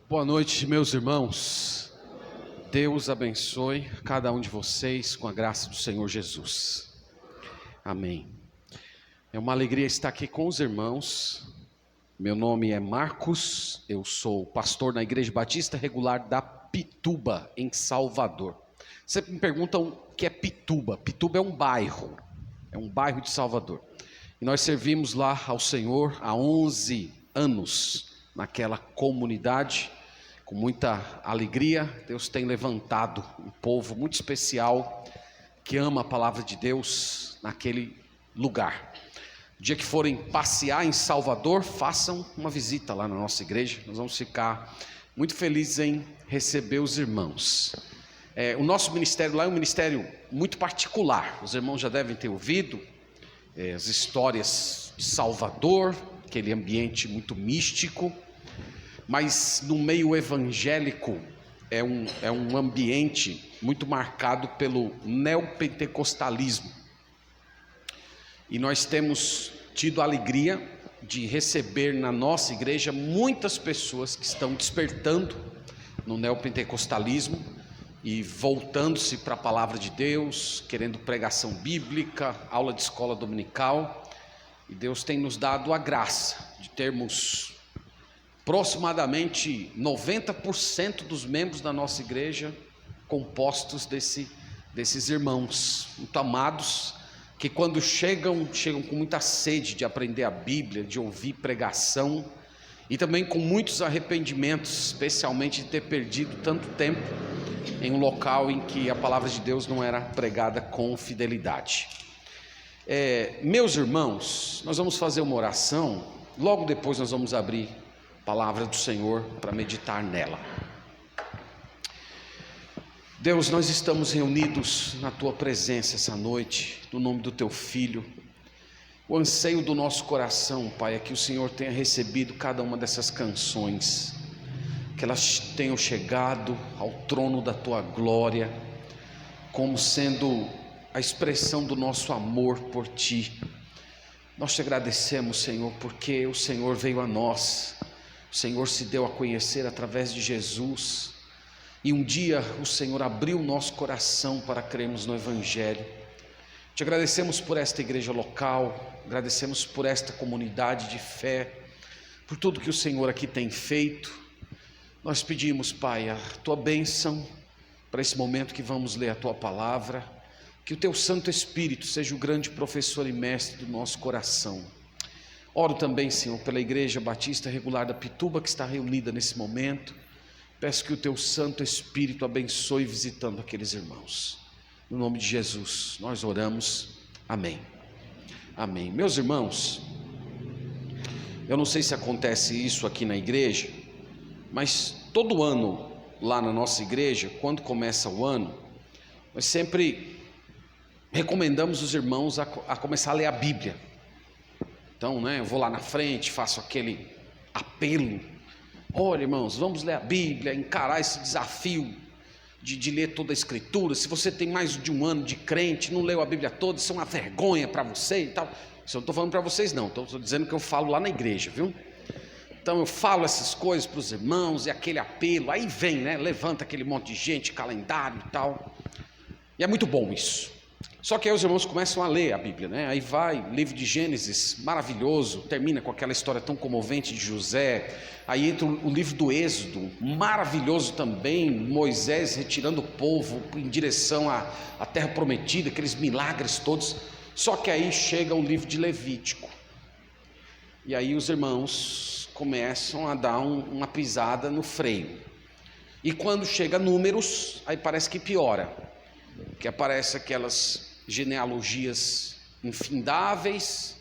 Boa noite, meus irmãos. Deus abençoe cada um de vocês com a graça do Senhor Jesus. Amém. É uma alegria estar aqui com os irmãos. Meu nome é Marcos, eu sou pastor na Igreja Batista Regular da Pituba, em Salvador. Sempre me perguntam o que é Pituba. Pituba é um bairro de Salvador. E nós servimos lá ao Senhor há 11 anos naquela comunidade. Com muita alegria, Deus tem levantado um povo muito especial que ama a palavra de Deus naquele lugar. O dia que forem passear em Salvador, façam uma visita lá na nossa igreja. Nós vamos ficar muito felizes em receber os irmãos. O nosso ministério lá é um ministério muito particular. Os irmãos já devem ter ouvido as histórias de Salvador, aquele ambiente muito místico. Mas no meio evangélico é um ambiente muito marcado pelo neopentecostalismo. E nós temos tido a alegria de receber na nossa igreja muitas pessoas que estão despertando no neopentecostalismo e voltando-se para a palavra de Deus, querendo pregação bíblica, aula de escola dominical. E Deus tem nos dado a graça de termos aproximadamente 90% dos membros da nossa igreja compostos desses irmãos muito amados, que quando chegam com muita sede de aprender a Bíblia, de ouvir pregação, e também com muitos arrependimentos, especialmente de ter perdido tanto tempo em um local em que a palavra de Deus não era pregada com fidelidade. Meus irmãos, nós vamos fazer uma oração, logo depois nós vamos abrir palavra do Senhor para meditar nela. Deus, nós estamos reunidos na Tua presença essa noite, no nome do Teu Filho. O anseio do nosso coração, Pai, é que o Senhor tenha recebido cada uma dessas canções, que elas tenham chegado ao trono da Tua glória, como sendo a expressão do nosso amor por Ti. Nós Te agradecemos, Senhor, porque o Senhor veio a nós. O Senhor se deu a conhecer através de Jesus, e um dia o Senhor abriu o nosso coração para crermos no Evangelho. Te agradecemos por esta igreja local, agradecemos por esta comunidade de fé, por tudo que o Senhor aqui tem feito. Nós pedimos, Pai, a Tua bênção para esse momento que vamos ler a Tua palavra, que o Teu Santo Espírito seja o grande professor e mestre do nosso coração. Oro também, Senhor, pela Igreja Batista Regular da Pituba que está reunida nesse momento. Peço que o Teu Santo Espírito abençoe visitando aqueles irmãos. No nome de Jesus, nós oramos. Amém. Amém. Meus irmãos, eu não sei se acontece isso aqui na igreja, mas todo ano lá na nossa igreja, quando começa o ano, nós sempre recomendamos os irmãos a começar a ler a Bíblia. Então, eu vou lá na frente, faço aquele apelo. Olha, irmãos, vamos ler a Bíblia, encarar esse desafio de ler toda a Escritura. Se você tem mais de um ano de crente, não leu a Bíblia toda, isso é uma vergonha para você e tal. Isso eu não estou falando para vocês não, estou dizendo que eu falo lá na igreja, viu? Então eu falo essas coisas para os irmãos, e aquele apelo, aí vem, levanta aquele monte de gente, calendário e tal. E é muito bom isso. Só que aí os irmãos começam a ler a Bíblia, Aí vai, livro de Gênesis, maravilhoso, termina com aquela história tão comovente de José. Aí entra o livro do Êxodo, maravilhoso também, Moisés retirando o povo em direção à terra prometida, aqueles milagres todos. Só que aí chega o livro de Levítico. E aí os irmãos começam a dar uma pisada no freio. E quando chega Números, aí parece que piora, porque aparece aquelas genealogias infindáveis,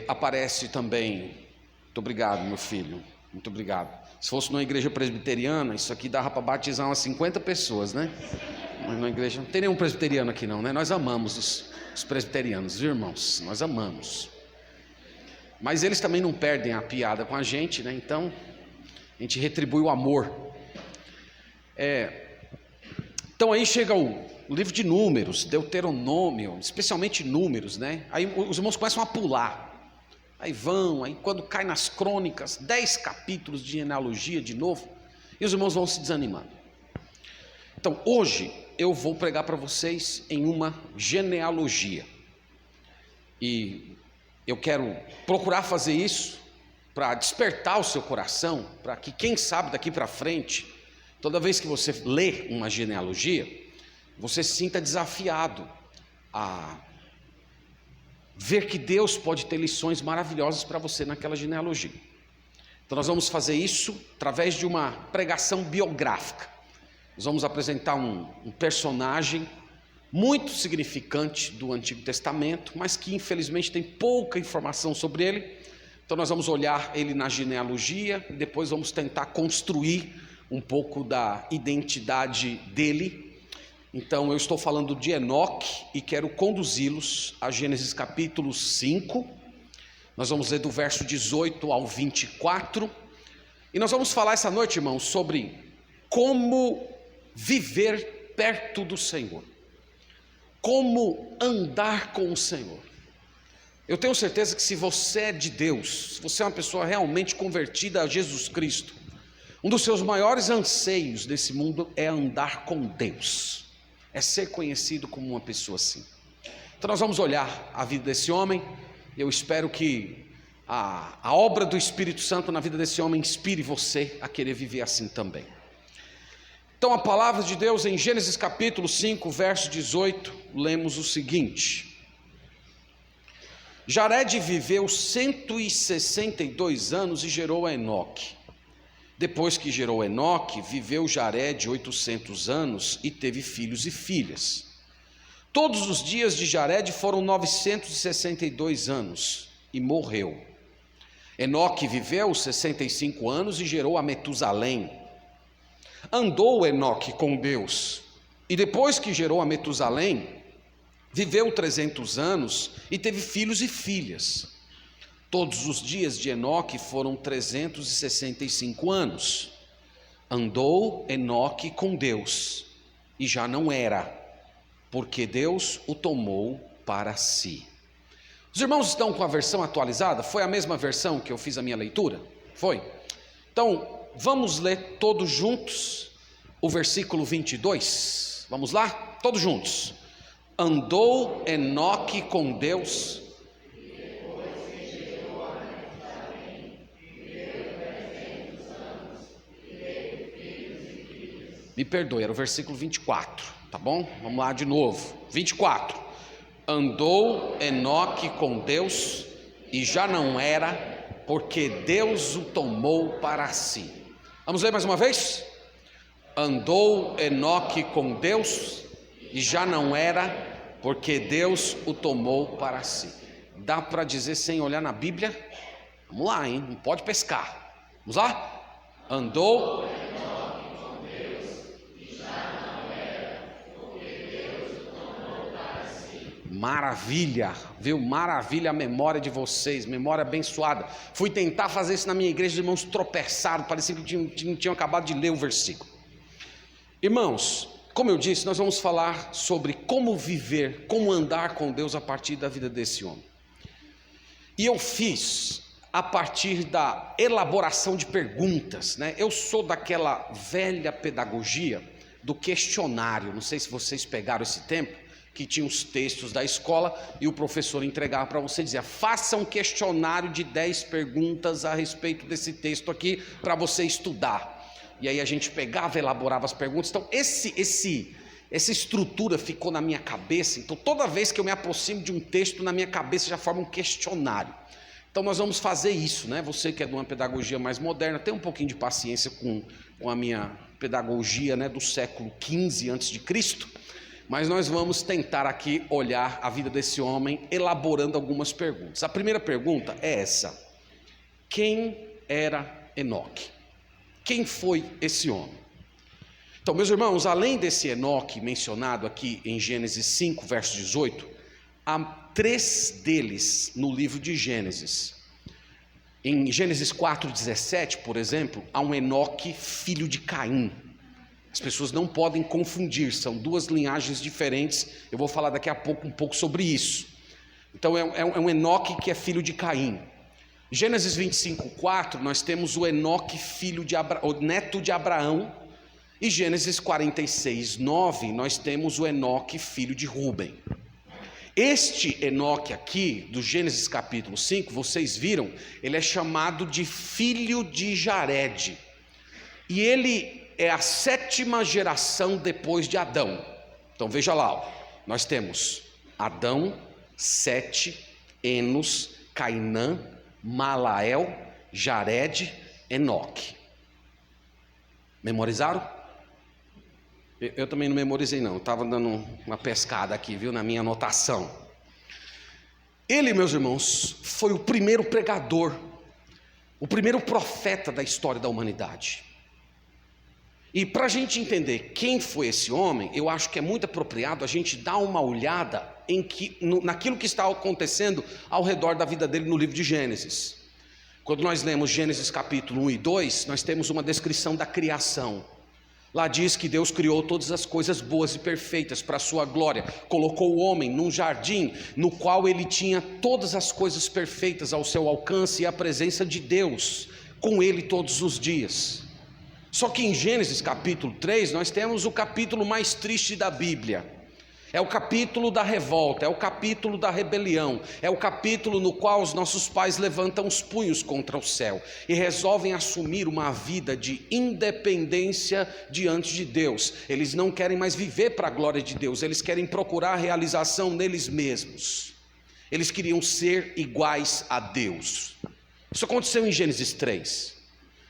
aparece também, muito obrigado meu filho, muito obrigado, se fosse numa igreja presbiteriana, isso aqui dava para batizar umas 50 pessoas, mas na igreja, não tem nenhum presbiteriano aqui não, nós amamos os presbiterianos, viu, irmãos, nós amamos, mas eles também não perdem a piada com a gente, então a gente retribui o amor. Então aí chega o livro de Números, Deuteronômio, especialmente Números, Aí os irmãos começam a pular. aí vão, aí quando cai nas crônicas, 10 capítulos de genealogia de novo, e os irmãos vão se desanimando. Então hoje eu vou pregar para vocês em uma genealogia, e eu quero procurar fazer isso para despertar o seu coração, para que quem sabe daqui para frente, toda vez que você lê uma genealogia, você se sinta desafiado a ver que Deus pode ter lições maravilhosas para você naquela genealogia. Então nós vamos fazer isso através de uma pregação biográfica. Nós vamos apresentar um personagem muito significante do Antigo Testamento, mas que infelizmente tem pouca informação sobre ele. Então nós vamos olhar ele na genealogia e depois vamos tentar construir um pouco da identidade dele. Então eu estou falando de Enoque e quero conduzi-los a Gênesis capítulo 5. Nós vamos ler do verso 18 ao 24. E nós vamos falar essa noite, irmãos, sobre como viver perto do Senhor. Como andar com o Senhor. Eu tenho certeza que se você é de Deus, se você é uma pessoa realmente convertida a Jesus Cristo, um dos seus maiores anseios desse mundo é andar com Deus, é ser conhecido como uma pessoa assim. Então nós vamos olhar a vida desse homem. Eu espero que a obra do Espírito Santo na vida desse homem inspire você a querer viver assim também. Então a palavra de Deus em Gênesis capítulo 5, verso 18, lemos o seguinte: Jared viveu 162 anos e gerou a Enoque. Depois que gerou Enoque, viveu Jared 800 anos e teve filhos e filhas. Todos os dias de Jared foram 962 anos e morreu. Enoque viveu 65 anos e gerou a Metusalém. Andou Enoque com Deus, e depois que gerou a Metusalém, viveu 300 anos e teve filhos e filhas. Todos os dias de Enoque foram 365 anos. Andou Enoque com Deus, e já não era, porque Deus o tomou para si. Os irmãos estão com a versão atualizada? Foi a mesma versão que eu fiz a minha leitura? Foi? Então, vamos ler todos juntos o versículo 22. Vamos lá? Todos juntos. Andou Enoque com Deus. Me perdoe, era o versículo 24, tá bom? Vamos lá de novo. 24. Andou Enoque com Deus e já não era, porque Deus o tomou para si. Vamos ler mais uma vez? Andou Enoque com Deus e já não era, porque Deus o tomou para si. Dá para dizer sem olhar na Bíblia? Vamos lá, hein? Não pode pescar. Vamos lá? Andou Enoque com Deus e já não era, porque Deus o tomou para si. Maravilha, viu? Maravilha a memória de vocês, memória abençoada. Fui tentar fazer isso na minha igreja, os irmãos tropeçaram, parecia que tinham acabado de ler o versículo. Irmãos, como eu disse, nós vamos falar sobre como viver, como andar com Deus a partir da vida desse homem. E eu fiz a partir da elaboração de perguntas, né? Eu sou daquela velha pedagogia do questionário. Não sei se vocês pegaram esse tempo, que tinha os textos da escola e o professor entregava para você, dizia: faça um questionário de 10 perguntas a respeito desse texto aqui para você estudar. E aí a gente pegava, elaborava as perguntas. Então essa estrutura ficou na minha cabeça. Então toda vez que eu me aproximo de um texto, na minha cabeça já forma um questionário. Então nós vamos fazer isso, né? Você que é de uma pedagogia mais moderna, tem um pouquinho de paciência com a minha pedagogia, né, do século XV a.C., mas nós vamos tentar aqui olhar a vida desse homem, elaborando algumas perguntas. A primeira pergunta é essa: quem era Enoque? Quem foi esse homem? Então, meus irmãos, além desse Enoque mencionado aqui em Gênesis 5, verso 18, há 3 deles no livro de Gênesis. Em Gênesis 4:17, por exemplo, há um Enoque filho de Caim. As pessoas não podem confundir, são 2 linhagens diferentes. Eu vou falar daqui a pouco um pouco sobre isso. Então é um Enoque que é filho de Caim. Gênesis 25:4, nós temos o Enoque, o neto de Abraão, e Gênesis 46:9, nós temos o Enoque, filho de Ruben. Este Enoque aqui, do Gênesis capítulo 5, vocês viram, ele é chamado de filho de Jared, e ele é a 7ª geração depois de Adão. Então veja lá, ó, nós temos Adão, Sete, Enos, Cainã, Malael, Jared, Enoque. Memorizaram? Eu também não memorizei não, estava dando uma pescada aqui, viu, na minha anotação. Ele, meus irmãos, foi o primeiro pregador, o primeiro profeta da história da humanidade. E para a gente entender quem foi esse homem, eu acho que é muito apropriado a gente dar uma olhada naquilo que está acontecendo ao redor da vida dele no livro de Gênesis. Quando nós lemos Gênesis capítulo 1 e 2, nós temos uma descrição da criação. Lá diz que Deus criou todas as coisas boas e perfeitas para a sua glória, colocou o homem num jardim no qual ele tinha todas as coisas perfeitas ao seu alcance e a presença de Deus com ele todos os dias. Só que em Gênesis capítulo 3 nós temos o capítulo mais triste da Bíblia. É o capítulo da revolta, é o capítulo da rebelião, é o capítulo no qual os nossos pais levantam os punhos contra o céu e resolvem assumir uma vida de independência diante de Deus. Eles não querem mais viver para a glória de Deus, eles querem procurar realização neles mesmos. Eles queriam ser iguais a Deus. Isso aconteceu em Gênesis 3.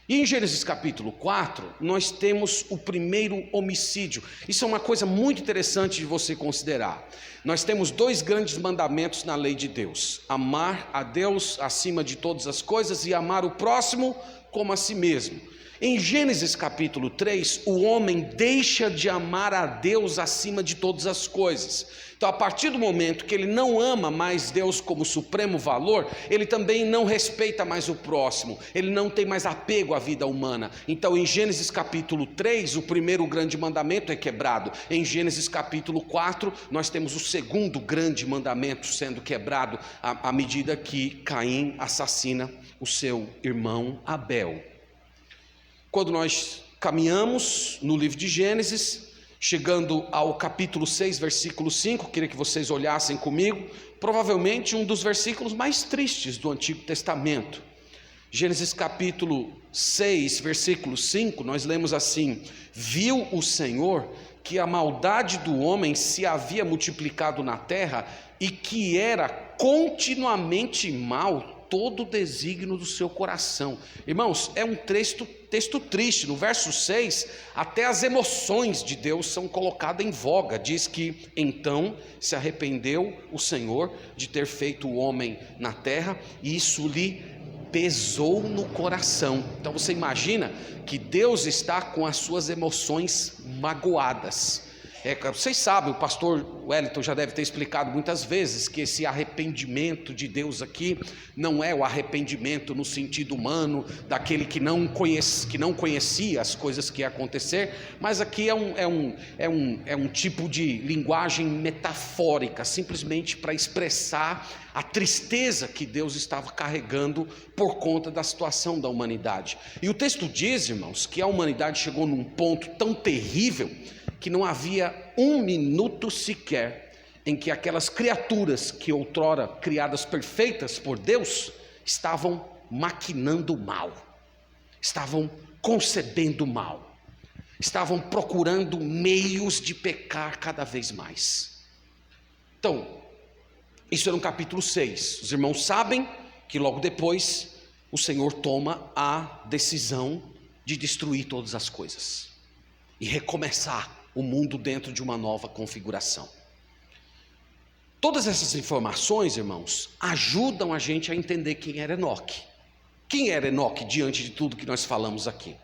E em Gênesis capítulo 4, nós temos o primeiro homicídio. Isso é uma coisa muito interessante de você considerar. Nós temos 2 grandes mandamentos na lei de Deus: amar a Deus acima de todas as coisas e amar o próximo como a si mesmo. Em Gênesis capítulo 3, o homem deixa de amar a Deus acima de todas as coisas. Então, a partir do momento que ele não ama mais Deus como supremo valor, ele também não respeita mais o próximo, ele não tem mais apego à vida humana. Então, em Gênesis capítulo 3, o primeiro grande mandamento é quebrado. Em Gênesis capítulo 4, nós temos o segundo grande mandamento sendo quebrado à medida que Caim assassina o seu irmão Abel. Quando nós caminhamos no livro de Gênesis, chegando ao capítulo 6, versículo 5, queria que vocês olhassem comigo, provavelmente um dos versículos mais tristes do Antigo Testamento. Gênesis capítulo 6, versículo 5, nós lemos assim: viu o Senhor que a maldade do homem se havia multiplicado na terra e que era continuamente mal todo o desígnio do seu coração. Irmãos, é um texto triste. No verso 6, até as emoções de Deus são colocadas em voga. Diz que então se arrependeu o Senhor de ter feito o homem na terra, e isso lhe pesou no coração. Então você imagina que Deus está com as suas emoções magoadas. Vocês sabem, o pastor Wellington já deve ter explicado muitas vezes que esse arrependimento de Deus aqui não é o arrependimento no sentido humano, daquele que não conhecia as coisas que ia acontecer, mas aqui é um tipo de linguagem metafórica, simplesmente para expressar a tristeza que Deus estava carregando por conta da situação da humanidade. E o texto diz, irmãos, que a humanidade chegou num ponto tão terrível que não havia um minuto sequer em que aquelas criaturas que outrora criadas perfeitas por Deus estavam maquinando mal, estavam concebendo mal, estavam procurando meios de pecar cada vez mais. Então, isso era no capítulo 6. Os irmãos sabem que logo depois o Senhor toma a decisão de destruir todas as coisas e recomeçar o mundo dentro de uma nova configuração. Todas essas informações, irmãos, ajudam a gente a entender quem era Enoque. Quem era Enoque diante de tudo que nós falamos aqui?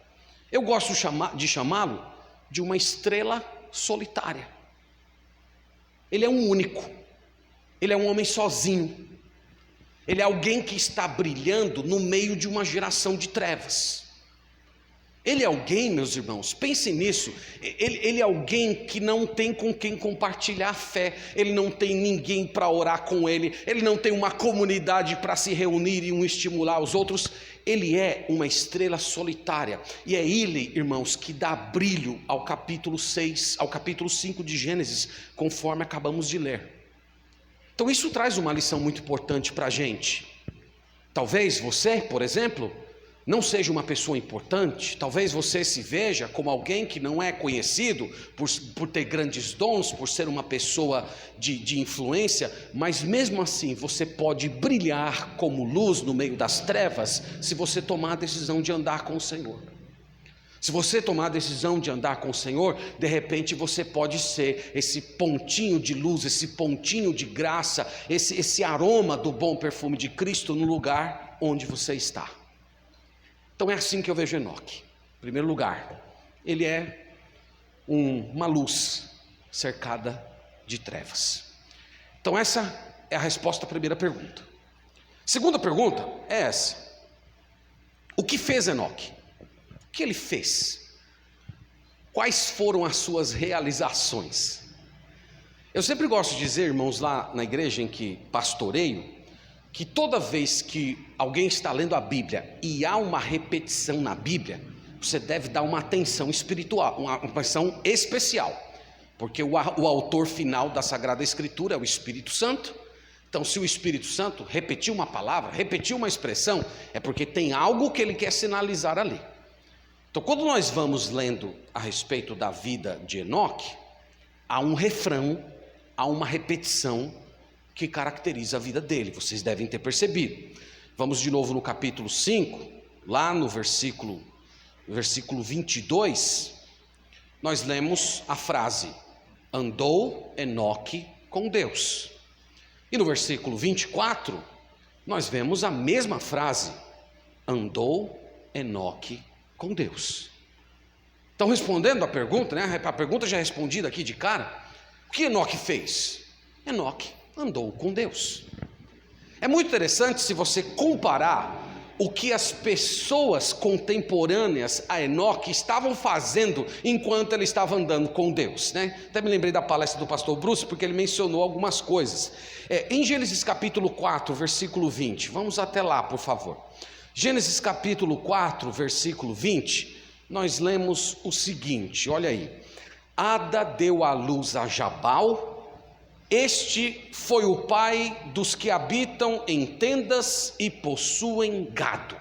Eu gosto de chamá-lo de uma estrela solitária. Ele é um único. Ele é um homem sozinho. Ele é alguém que está brilhando no meio de uma geração de trevas. Ele é alguém, meus irmãos, pense nisso, ele é alguém que não tem com quem compartilhar a fé, ele não tem ninguém para orar com ele não tem uma comunidade para se reunir e um estimular os outros. Ele é uma estrela solitária, e é ele, irmãos, que dá brilho ao capítulo 6, ao capítulo 5 de Gênesis, conforme acabamos de ler. Então isso traz uma lição muito importante para a gente. Talvez você, por exemplo, não seja uma pessoa importante, talvez você se veja como alguém que não é conhecido por ter grandes dons, por ser uma pessoa de influência, mas mesmo assim você pode brilhar como luz no meio das trevas, se você tomar a decisão de andar com o Senhor. Se você tomar a decisão de andar com o Senhor, de repente você pode ser esse pontinho de luz, esse pontinho de graça, esse aroma do bom perfume de Cristo no lugar onde você está. Então é assim que eu vejo Enoque. Em primeiro lugar, ele é uma luz cercada de trevas. Então essa é a resposta à primeira pergunta. Segunda pergunta é essa: o que fez Enoque? O que ele fez? Quais foram as suas realizações? Eu sempre gosto de dizer, irmãos, lá na igreja em que pastoreio, que toda vez que alguém está lendo a Bíblia e há uma repetição na Bíblia, você deve dar uma atenção espiritual, uma atenção especial, porque o autor final da Sagrada Escritura é o Espírito Santo. Então, se o Espírito Santo repetiu uma palavra, repetiu uma expressão, é porque tem algo que ele quer sinalizar ali. Então, quando nós vamos lendo a respeito da vida de Enoque, há um refrão, há uma repetição que caracteriza a vida dele, vocês devem ter percebido. Vamos de novo no capítulo 5, lá no versículo 22, nós lemos a frase: andou Enoque com Deus. E no versículo 24, nós vemos a mesma frase: andou Enoque com Deus. Então, respondendo à pergunta, a pergunta já é respondida aqui de cara, o que Enoque fez? Enoque andou com Deus. É muito interessante se você comparar o que as pessoas contemporâneas a Enoque estavam fazendo enquanto ele estava andando com Deus, Até me lembrei da palestra do pastor Bruce, porque ele mencionou algumas coisas. Em Gênesis capítulo 4, versículo 20, vamos até lá, por favor. Gênesis capítulo 4, versículo 20, nós lemos o seguinte, olha aí: Ada deu à luz a Jabal. Este foi o pai dos que habitam em tendas e possuem gado.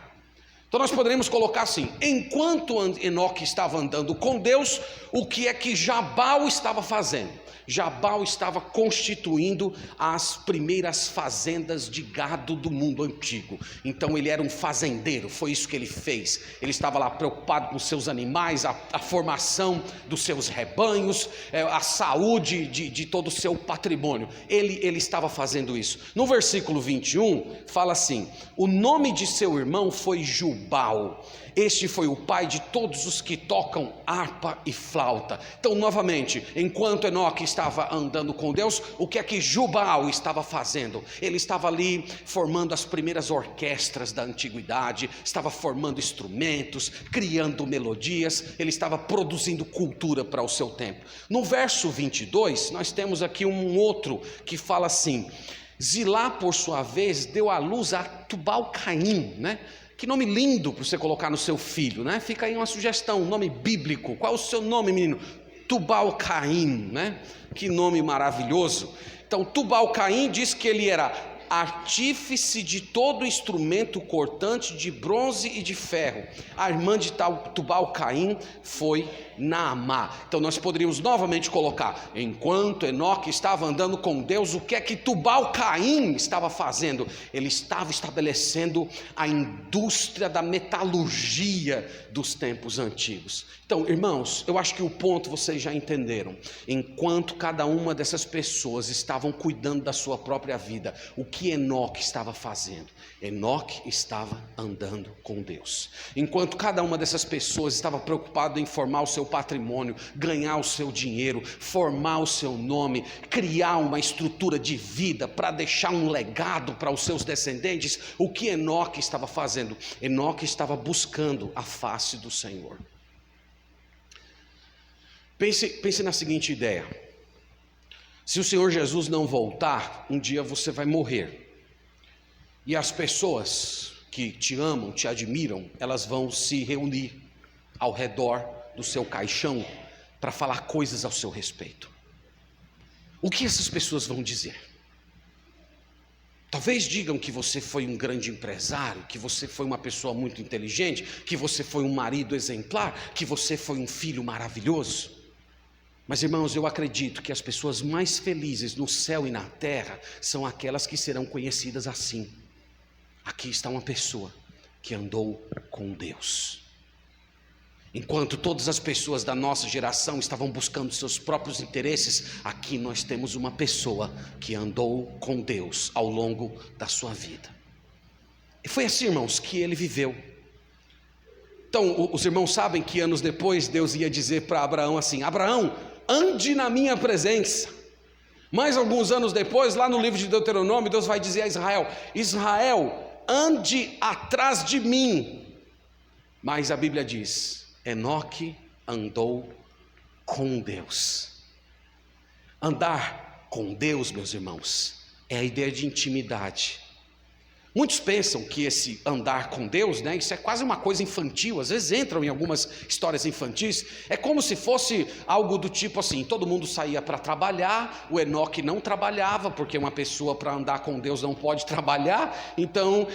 Então nós poderíamos colocar assim: enquanto Enoque estava andando com Deus, o que é que Jabal estava fazendo? Jabal estava constituindo as primeiras fazendas de gado do mundo antigo. Então ele era um fazendeiro, foi isso que ele fez. Ele estava lá preocupado com seus animais, a formação dos seus rebanhos, a saúde de todo o seu patrimônio. Ele estava fazendo isso. No versículo 21 fala assim: o nome de seu irmão foi Jubal. Este foi o pai de todos os que tocam harpa e flauta. Então, novamente, enquanto Enoque estava andando com Deus, o que é que Jubal estava fazendo? Ele estava ali formando as primeiras orquestras da antiguidade, estava formando instrumentos, criando melodias, ele estava produzindo cultura para o seu tempo. No verso 22, nós temos aqui um outro que fala assim: Zilá, por sua vez, deu à luz a Tubal-Caim, Que nome lindo para você colocar no seu filho, Fica aí uma sugestão, um nome bíblico. Qual é o seu nome, menino? Tubal-Caim, Que nome maravilhoso. Então, Tubal-Caim diz que ele era artífice de todo instrumento cortante de bronze e de ferro. A irmã de Tubal-Caim foi Naamá. Então nós poderíamos novamente colocar: enquanto Enoque estava andando com Deus, o que é que Tubal-Caim estava fazendo? Ele estava estabelecendo a indústria da metalurgia dos tempos antigos. Então, irmãos, eu acho que o ponto vocês já entenderam. Enquanto cada uma dessas pessoas estavam cuidando da sua própria vida, o que Enoque estava fazendo? Enoque estava andando com Deus. Enquanto cada uma dessas pessoas estava preocupada em formar o seu patrimônio, ganhar o seu dinheiro, formar o seu nome, criar uma estrutura de vida para deixar um legado para os seus descendentes, o que Enoque estava fazendo? Enoque estava buscando a face do Senhor. Pense na seguinte ideia: se o Senhor Jesus não voltar, um dia você vai morrer. E as pessoas que te amam, te admiram, elas vão se reunir ao redor do seu caixão para falar coisas ao seu respeito. O que essas pessoas vão dizer? Talvez digam que você foi um grande empresário, que você foi uma pessoa muito inteligente, que você foi um marido exemplar, que você foi um filho maravilhoso. Mas, irmãos, eu acredito que as pessoas mais felizes no céu e na terra são aquelas que serão conhecidas assim: aqui está uma pessoa que andou com Deus. Enquanto todas as pessoas da nossa geração estavam buscando seus próprios interesses, aqui nós temos uma pessoa que andou com Deus ao longo da sua vida. E foi assim, irmãos, que ele viveu. Então, os irmãos sabem que anos depois Deus ia dizer para Abraão assim: Abraão, ande na minha presença. Mais alguns anos depois, lá no livro de Deuteronômio, Deus vai dizer a Israel: Israel, ande atrás de mim. Mas a Bíblia diz: Enoque andou com Deus. Andar com Deus, meus irmãos, é a ideia de intimidade. Muitos pensam que esse andar com Deus, isso é quase uma coisa infantil. Às vezes entram em algumas histórias infantis. É como se fosse algo do tipo assim: todo mundo saía para trabalhar, o Enoque não trabalhava, porque uma pessoa para andar com Deus não pode trabalhar. Então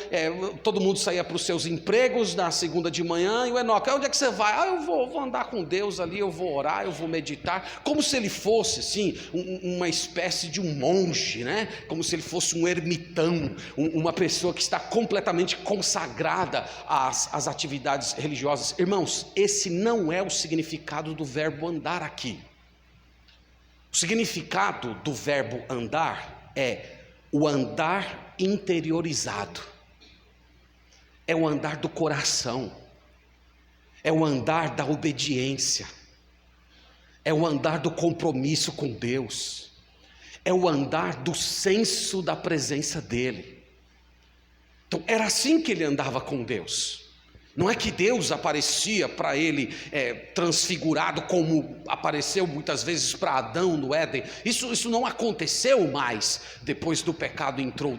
todo mundo saía para os seus empregos na segunda de manhã, e o Enoque: onde é que você vai? Eu vou andar com Deus ali, eu vou orar, eu vou meditar. Como se ele fosse assim, uma espécie de um monge, como se ele fosse um ermitão, uma pessoa que está completamente consagrada às atividades religiosas. Irmãos, esse não é o significado do verbo andar aqui. O significado do verbo andar é o andar interiorizado, é o andar do coração, é o andar da obediência, é o andar do compromisso com Deus, é o andar do senso da presença dEle. Então era assim que ele andava com Deus. Não é que Deus aparecia para ele transfigurado, como apareceu muitas vezes para Adão no Éden. Isso não aconteceu mais depois que o pecado entrou.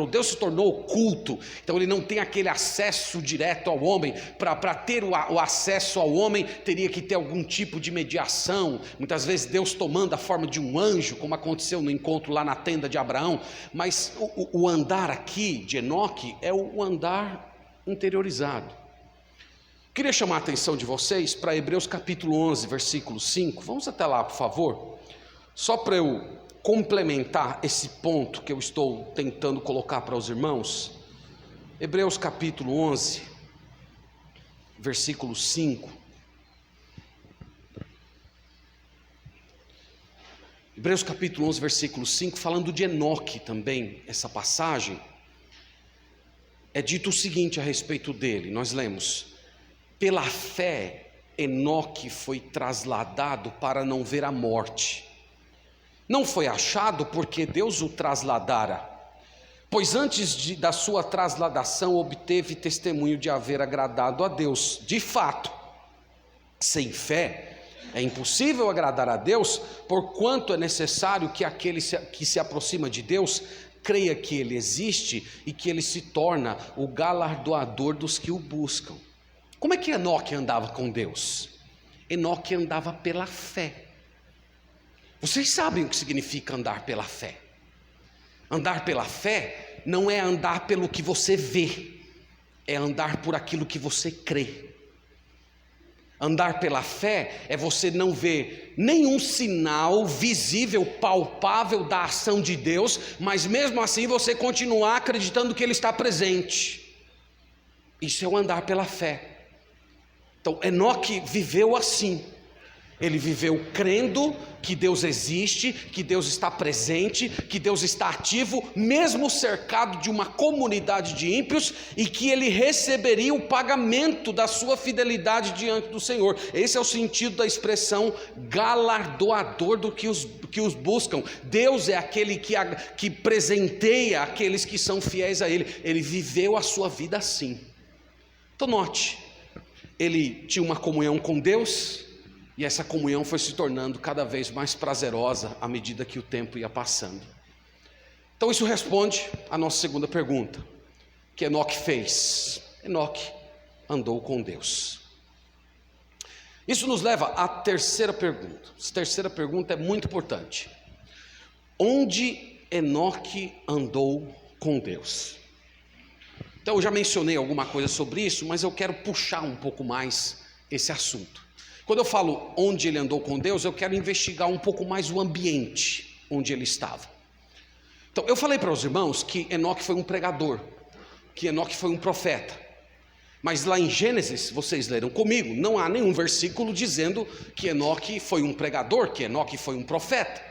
Deus se tornou oculto. Então ele não tem aquele acesso direto ao homem. Para ter o acesso ao homem, teria que ter algum tipo de mediação. Muitas vezes Deus tomando a forma de um anjo, como aconteceu no encontro lá na tenda de Abraão. Mas o andar aqui de Enoque é o andar interiorizado. Queria chamar a atenção de vocês para Hebreus capítulo 11, versículo 5. Vamos até lá, por favor. Só para eu complementar esse ponto que eu estou tentando colocar para os irmãos. Hebreus capítulo 11, versículo 5. Hebreus capítulo 11, versículo 5, falando de Enoque também, essa passagem. É dito o seguinte a respeito dele, nós lemos: pela fé Enoque foi trasladado para não ver a morte. Não foi achado porque Deus o trasladara, pois antes da sua trasladação obteve testemunho de haver agradado a Deus. De fato, sem fé é impossível agradar a Deus, porquanto é necessário que aquele que se aproxima de Deus creia que Ele existe e que Ele se torna o galardoador dos que o buscam. Como é que Enoque andava com Deus? Enoque andava pela fé. Vocês sabem o que significa andar pela fé? Andar pela fé não é andar pelo que você vê, é andar por aquilo que você crê. Andar pela fé é você não ver nenhum sinal visível, palpável da ação de Deus, mas mesmo assim você continuar acreditando que Ele está presente. Isso é o andar pela fé. Então Enoque viveu assim. Ele viveu crendo que Deus existe, que Deus está presente, que Deus está ativo, mesmo cercado de uma comunidade de ímpios, e que ele receberia o pagamento da sua fidelidade diante do Senhor. Esse é o sentido da expressão galardoador do que os buscam. Deus é aquele que presenteia aqueles que são fiéis a Ele. Ele viveu a sua vida assim. Então note, ele tinha uma comunhão com Deus, E essa comunhão foi se tornando cada vez mais prazerosa à medida que o tempo ia passando. Então isso responde à nossa segunda pergunta. O que Enoque fez? Enoque andou com Deus. Isso nos leva à terceira pergunta. Essa terceira pergunta é muito importante. Onde Enoque andou com Deus? Então eu já mencionei alguma coisa sobre isso, mas eu quero puxar um pouco mais esse assunto. Quando eu falo onde ele andou com Deus, eu quero investigar um pouco mais o ambiente onde ele estava. Então eu falei para os irmãos que Enoque foi um pregador, que Enoque foi um profeta. Mas lá em Gênesis, vocês leram comigo, não há nenhum versículo dizendo que Enoque foi um pregador, que Enoque foi um profeta.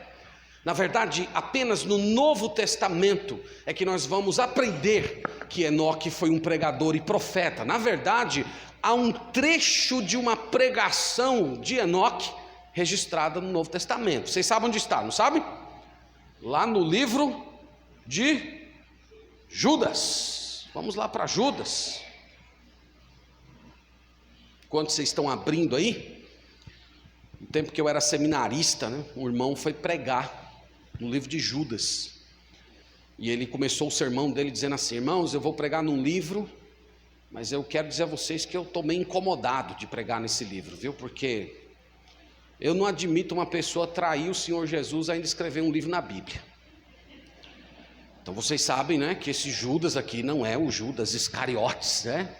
Na verdade, apenas no Novo Testamento é que nós vamos aprender que Enoque foi um pregador e profeta. Na verdade, há um trecho de uma pregação de Enoque registrada no Novo Testamento. Vocês sabem onde está, não sabem? Lá no livro de Judas. Vamos lá para Judas. Quando vocês estão abrindo aí, no tempo que eu era seminarista, né, um irmão foi pregar no livro de Judas. E ele começou o sermão dele dizendo assim: irmãos, eu vou pregar num livro, mas eu quero dizer a vocês que eu estou meio incomodado de pregar nesse livro, viu? Porque eu não admito uma pessoa trair o Senhor Jesus ainda escrever um livro na Bíblia. Então vocês sabem, né, que esse Judas aqui não é o Judas Iscariotes, né?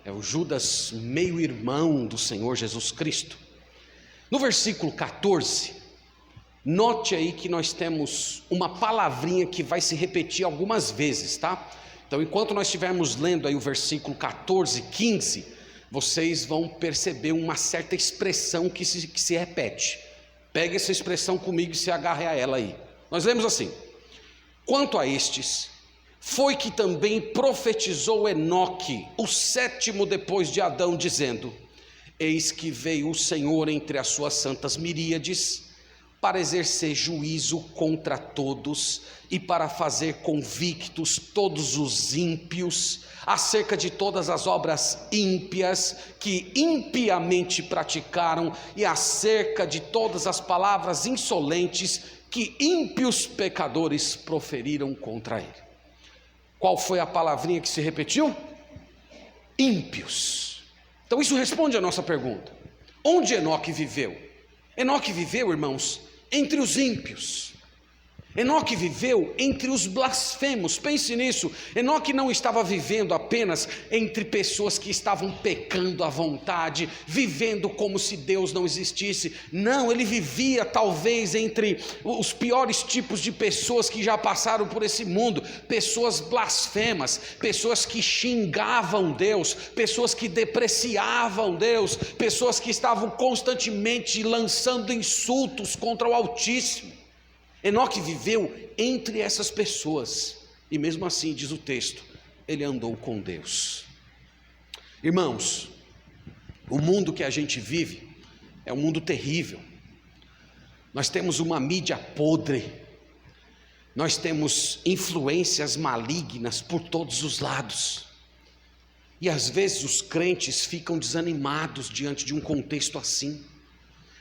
É o Judas meio-irmão do Senhor Jesus Cristo. No versículo 14, note aí que nós temos uma palavrinha que vai se repetir algumas vezes, tá? Então enquanto nós estivermos lendo aí o versículo 14, 15, vocês vão perceber uma certa expressão que se repete. Pegue essa expressão comigo e se agarre a ela aí. Nós lemos assim: quanto a estes, foi que também profetizou Enoque, o sétimo depois de Adão, dizendo: eis que veio o Senhor entre as suas santas miríades, para exercer juízo contra todos e para fazer convictos todos os ímpios, acerca de todas as obras ímpias que impiamente praticaram, e acerca de todas as palavras insolentes que ímpios pecadores proferiram contra ele. Qual foi a palavrinha que se repetiu? Ímpios. Então isso responde a nossa pergunta: onde Enoque viveu? Enoque viveu, irmãos, entre os ímpios. Enoque viveu entre os blasfemos. Pense nisso. Enoque não estava vivendo apenas entre pessoas que estavam pecando à vontade, vivendo como se Deus não existisse. Não, ele vivia talvez entre os piores tipos de pessoas que já passaram por esse mundo. Pessoas blasfemas, pessoas que xingavam Deus, pessoas que depreciavam Deus, pessoas que estavam constantemente lançando insultos contra o Altíssimo. Enoque viveu entre essas pessoas, e mesmo assim, diz o texto, ele andou com Deus. Irmãos, o mundo que a gente vive é um mundo terrível. Nós temos uma mídia podre, nós temos influências malignas por todos os lados, e às vezes os crentes ficam desanimados diante de um contexto assim.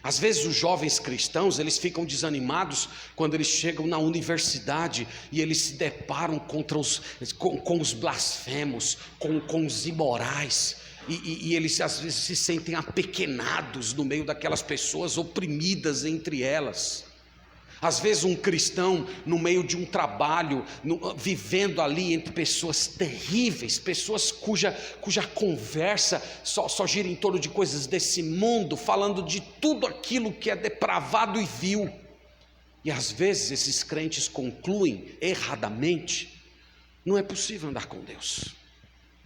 Às vezes os jovens cristãos, eles ficam desanimados quando eles chegam na universidade e eles se deparam com os blasfemos, com os imorais, e eles às vezes se sentem apequenados no meio daquelas pessoas oprimidas entre elas. Às vezes um cristão no meio de um trabalho, vivendo ali entre pessoas terríveis, pessoas cuja conversa só gira em torno de coisas desse mundo, falando de tudo aquilo que é depravado e vil. E às vezes esses crentes concluem erradamente: não é possível andar com Deus,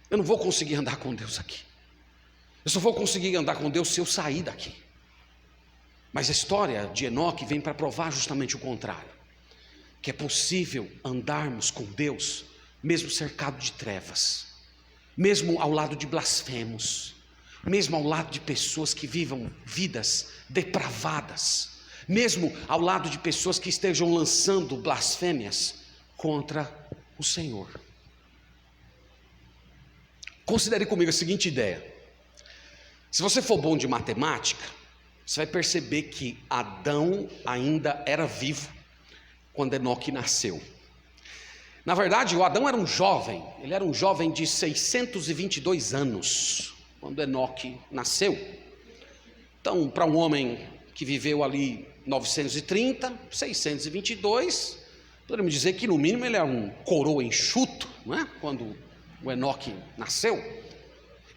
eu não vou conseguir andar com Deus aqui, eu só vou conseguir andar com Deus se eu sair daqui. Mas a história de Enoque vem para provar justamente o contrário, que é possível andarmos com Deus mesmo cercado de trevas, mesmo ao lado de blasfemos, mesmo ao lado de pessoas que vivam vidas depravadas, mesmo ao lado de pessoas que estejam lançando blasfêmias contra o Senhor. Considere comigo a seguinte ideia: se você for bom de matemática, você vai perceber que Adão ainda era vivo quando Enoque nasceu. Na verdade, o Adão era um jovem, ele era um jovem de 622 anos, quando Enoque nasceu. Então, para um homem que viveu ali 930, 622, podemos dizer que no mínimo ele era um coroa enxuto, não é? Quando o Enoque nasceu.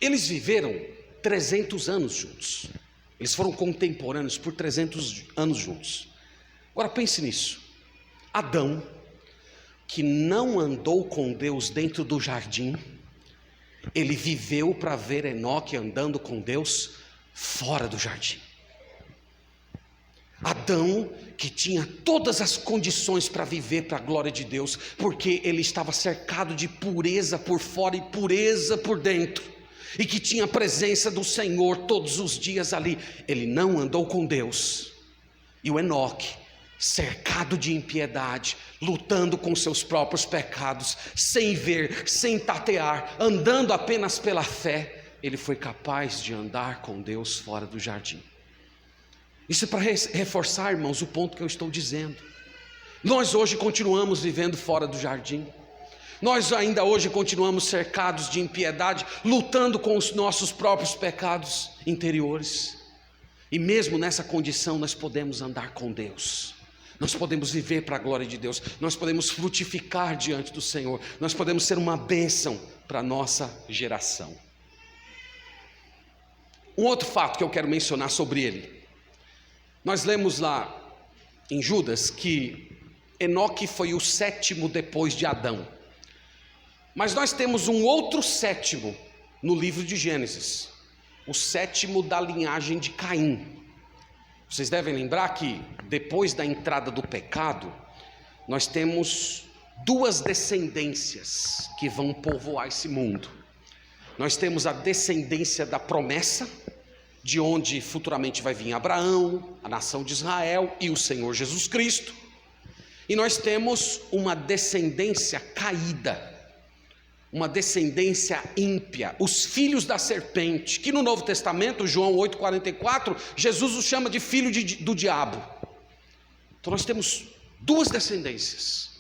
Eles viveram 300 anos juntos, eles foram contemporâneos por 300 anos juntos. Agora pense nisso, Adão, que não andou com Deus dentro do jardim, ele viveu para ver Enoque andando com Deus fora do jardim. Adão, que tinha todas as condições para viver para a glória de Deus, porque ele estava cercado de pureza por fora e pureza por dentro, e que tinha a presença do Senhor todos os dias ali, ele não andou com Deus. E o Enoque, cercado de impiedade, lutando com seus próprios pecados, sem ver, sem tatear, andando apenas pela fé, ele foi capaz de andar com Deus fora do jardim. Isso é para reforçar, irmãos, o ponto que eu estou dizendo. Nós hoje continuamos vivendo fora do jardim, nós ainda hoje continuamos cercados de impiedade, lutando com os nossos próprios pecados interiores, e mesmo nessa condição nós podemos andar com Deus, nós podemos viver para a glória de Deus, nós podemos frutificar diante do Senhor, nós podemos ser uma bênção para a nossa geração. Um outro fato que eu quero mencionar sobre ele, nós lemos lá em Judas que Enoque foi o sétimo depois de Adão, mas nós temos um outro sétimo no livro de Gênesis, o sétimo da linhagem de Caim. Vocês devem lembrar que depois da entrada do pecado, nós temos duas descendências que vão povoar esse mundo. Nós temos a descendência da promessa, de onde futuramente vai vir Abraão, a nação de Israel e o Senhor Jesus Cristo. E nós temos uma descendência caída, uma descendência ímpia, os filhos da serpente, que no Novo Testamento, João 8,44, Jesus os chama de filho do diabo. Então nós temos duas descendências,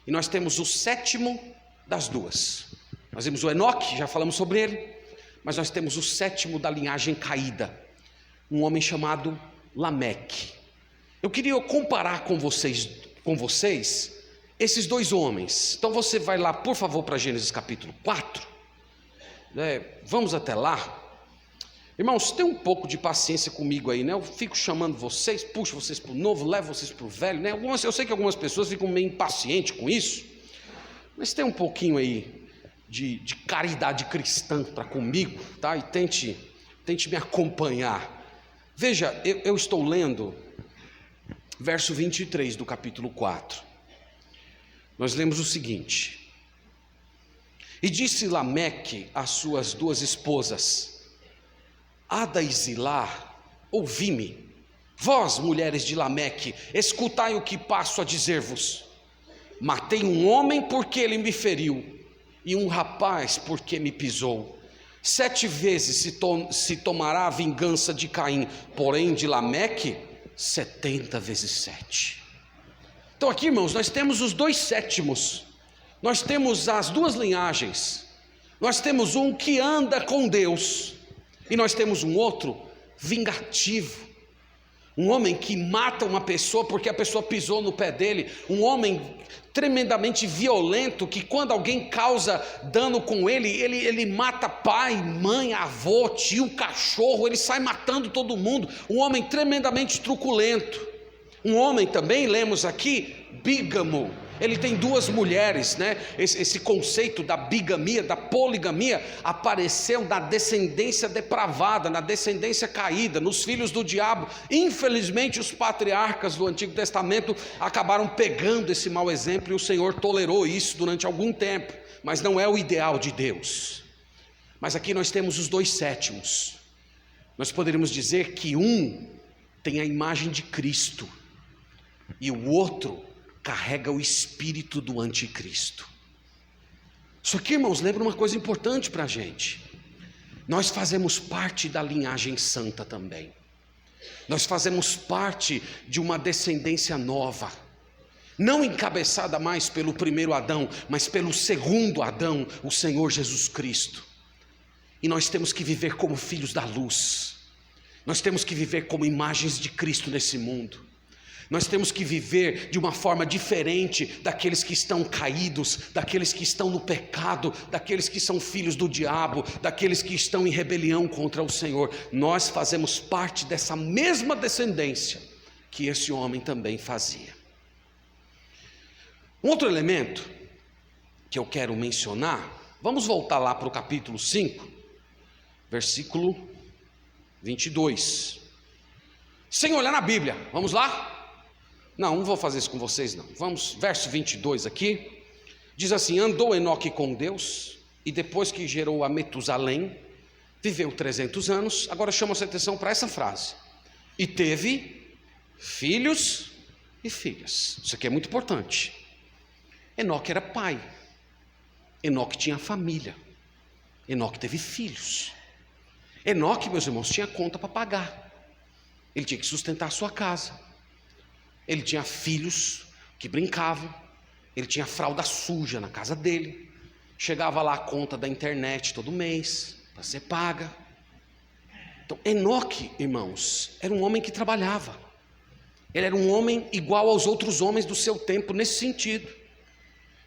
e nós temos o sétimo das duas. Nós vimos o Enoque, já falamos sobre ele, mas nós temos o sétimo da linhagem caída, um homem chamado Lameque. Eu queria comparar com vocês esses dois homens. Então você vai lá, por favor, para Gênesis capítulo 4, vamos até lá. Irmãos, tem um pouco de paciência comigo aí, né? Eu fico chamando vocês, puxo vocês para o novo, levo vocês para o velho, né? Eu sei que algumas pessoas ficam meio impacientes com isso, mas tem um pouquinho aí de caridade cristã para comigo, tá? E tente me acompanhar. Veja, eu estou lendo verso 23 do capítulo 4. Nós lemos o seguinte: e disse Lameque às suas duas esposas, Ada e Zilá, ouvi-me, vós mulheres de Lameque, escutai o que passo a dizer-vos. Matei um homem porque ele me feriu, e um rapaz porque me pisou. 7 vezes se tomará a vingança de Caim, porém de Lameque 70 vezes 7. Então aqui, irmãos, nós temos os dois sétimos, nós temos as duas linhagens, nós temos um que anda com Deus, e nós temos um outro vingativo, um homem que mata uma pessoa porque a pessoa pisou no pé dele, um homem tremendamente violento, que quando alguém causa dano com ele mata pai, mãe, avô, tio, cachorro, ele sai matando todo mundo, um homem tremendamente truculento. Um homem também, lemos aqui, bígamo, ele tem duas mulheres, né? Esse conceito da bigamia, da poligamia, apareceu na descendência depravada, na descendência caída, nos filhos do diabo. Infelizmente os patriarcas do Antigo Testamento acabaram pegando esse mau exemplo, e o Senhor tolerou isso durante algum tempo, mas não é o ideal de Deus. Mas aqui nós temos os dois sétimos. Nós poderíamos dizer que um tem a imagem de Cristo, e o outro carrega o espírito do anticristo. Isso aqui, irmãos, lembra uma coisa importante para a gente. Nós fazemos parte da linhagem santa também. Nós fazemos parte de uma descendência nova, não encabeçada mais pelo primeiro Adão, mas pelo segundo Adão, o Senhor Jesus Cristo. E nós temos que viver como filhos da luz, nós temos que viver como imagens de Cristo nesse mundo. Nós temos que viver de uma forma diferente daqueles que estão caídos, daqueles que estão no pecado, daqueles que são filhos do diabo, daqueles que estão em rebelião contra o Senhor. Nós fazemos parte dessa mesma descendência que esse homem também fazia. Um outro elemento que eu quero mencionar, vamos voltar lá para o capítulo 5, versículo 22. Sem olhar na Bíblia, vamos lá? Não vou fazer isso com vocês não. Vamos, verso 22 aqui, diz assim: andou Enoque com Deus, e depois que gerou a Metusalém, viveu 300 anos. Agora chama-se atenção para essa frase: e teve filhos e filhas. Isso aqui é muito importante. Enoque era pai, Enoque tinha família, Enoque teve filhos. Enoque, meus irmãos, tinha conta para pagar, ele tinha que sustentar a sua casa. Ele tinha filhos que brincavam, ele tinha fralda suja na casa dele, chegava lá a conta da internet todo mês, para ser paga. Então, Enoque, irmãos, era um homem que trabalhava, ele era um homem igual aos outros homens do seu tempo, nesse sentido.